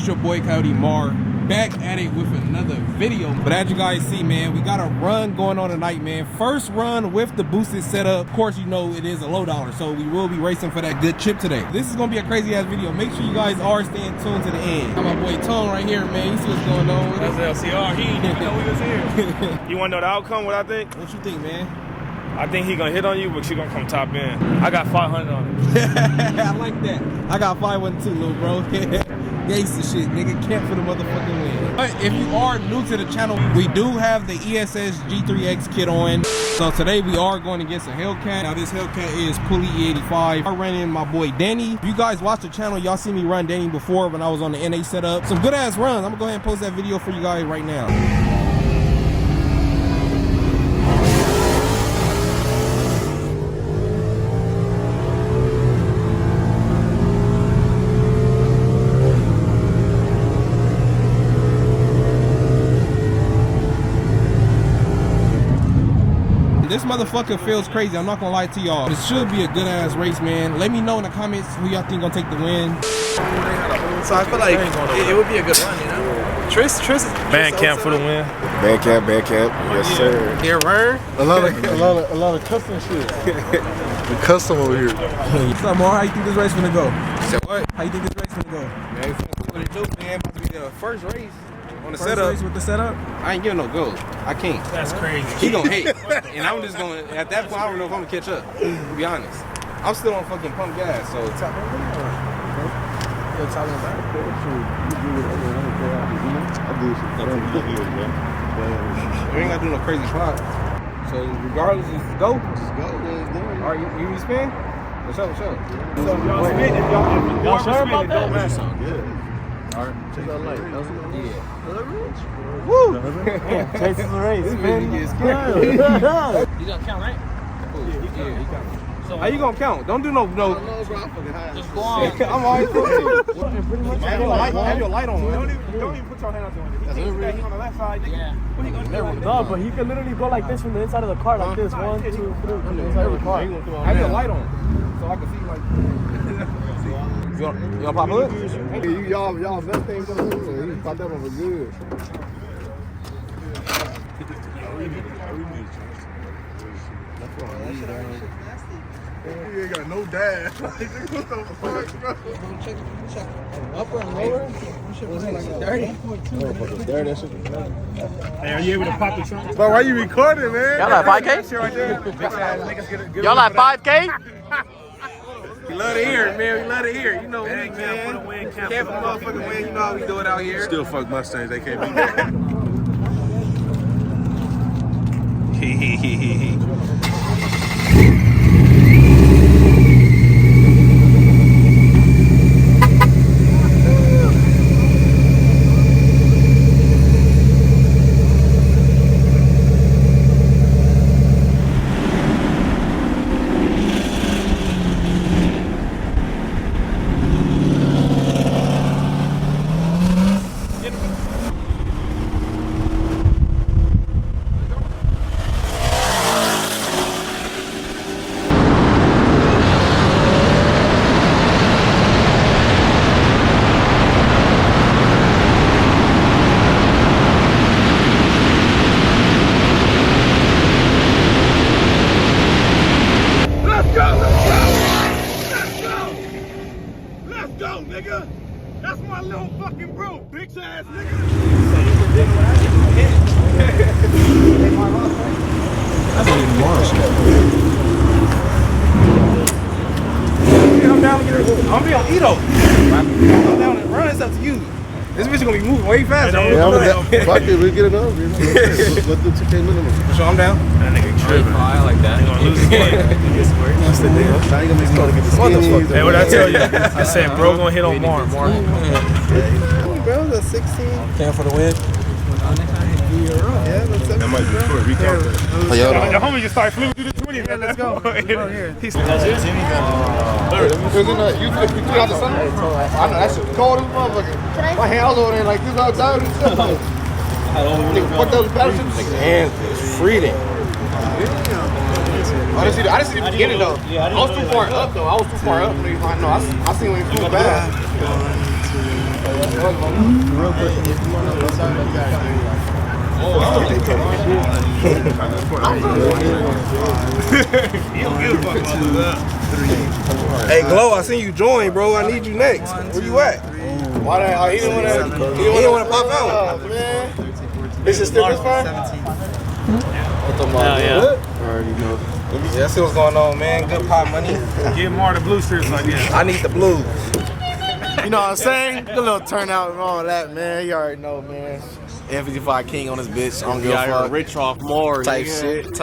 It's your boy Coyote Mar, back at it with another video. But as you guys see, man, we got a run going on tonight, man. First run with the boosted setup. Of course, you know it is a low dollar, so we will be racing for that good chip today. This is gonna be a crazy ass video. Make sure you guys are staying tuned to the end. Got my boy Tone right here, man. You see what's going on with it? That's LCR. He didn't even know he was here. You wanna know the outcome? What I think? What you think, man? I think he gonna hit on you, but you gonna come top in. I got 500 on him. I like that. I got 5-1 too, little bro. Gangsta shit, nigga. Camp for the motherfucking win. But if you are new to the channel, we do have the ESS G3x kit on. So today we are going against a Hellcat. Now this Hellcat is Pulley E85. I ran in my boy Danny. If you guys watch the channel, y'all see me run Danny before when I was on the NA setup. Some good ass runs. I'm gonna go ahead and post that video for you guys right now. This motherfucker feels crazy. I'm not gonna lie to y'all. This should be a good ass race, man. Let me know in the comments who y'all think gonna take the win. So I feel like it would be a good run, you know. Tris is Band camp for the win. Band camp, yes sir. here, run. A lot of custom shit. The custom over here. What's up, Mar? How you think this race gonna go? So what? How you think this race gonna go? Man, we finna see what it do, man. About to be the first race on the First setup. race with the setup? I ain't giving no go. I can't. That's crazy. He gonna hate, and I'm just gonna. At that point, I don't know if I'm gonna catch up. To be honest, I'm still on fucking pump gas. So. We ain't gotta do no crazy spot. So regardless, just go. Just go. Alright, you spin? What's up? So y'all spin if y'all sure about that? Don't matter. Alright, check out light. Yeah. Woo! Chasing the race. This bitch gets scared. You gonna count, right? Yeah, he counting. So How you gonna count? Don't do no. just go on. I'm always supposed to. Have your light on. Don't even put your hands on it. If you think on the left side, Yeah. what he gonna do? No, but he can literally go like this from the inside of the car, like this. 1, 2, 3, from the inside of the car. Have your light on, so I can see like. You wanna pop a hood? Y'all best things on the hood. You popped that one for good. You ain't got no dash. What the fuck, bro? Upper and lower? Was it like 30? Hey, are you able to pop the trunk? Bro, why you recording, man? Y'all like 5K? Y'all like 5K? We love to hear it, man. We love to hear it. You know, man. Camp for the win, camp for the motherfucking win. You know how we do it out here. Still fuck Mustangs. They can't beat that. That's my little fucking bro, bitch ass nigga. That's not even more shit. I'm down to get it. I'm gonna be on Edo. I'm down and run. It's up to you. This bitch gonna be moving way faster. Fuck it, we get it over. Let's do 2K minimum. So I'm down. That nigga tripping. I like that. You gonna lose his game. What's the deal? Now you gonna make me want to get the skinnies. Hey, what I tell you? I said, bro, gonna hit on Mark. Bro, that's 16. Camp for the win. Yeah, that's 17. That might be short. We can't. The homie just started flipping through the 20. Yeah, let's go. He's You took out the sun? I know that shit cold as motherfucker. My hands over there like this outside and stuff. What those battleships? Hands is freezing. I didn't see the beginning though. I was too far up though. I was too far up. No, I seen when he flew back. Real quick, if you want to know what's up, you gotta do like. Hey, Glow, I seen you join, bro. I need you next. Where you at? Why that? He didn't want to pop out. Man. This is still this fine? Yeah, I see what's going on, man. Good pop money. Get more of the blue strips, I guess. I need the blues. You know what I'm saying? Good little turnout and all that, man. You already know, man. E85 King on this bitch. I don't give a fuck. Rich off more. Type shit.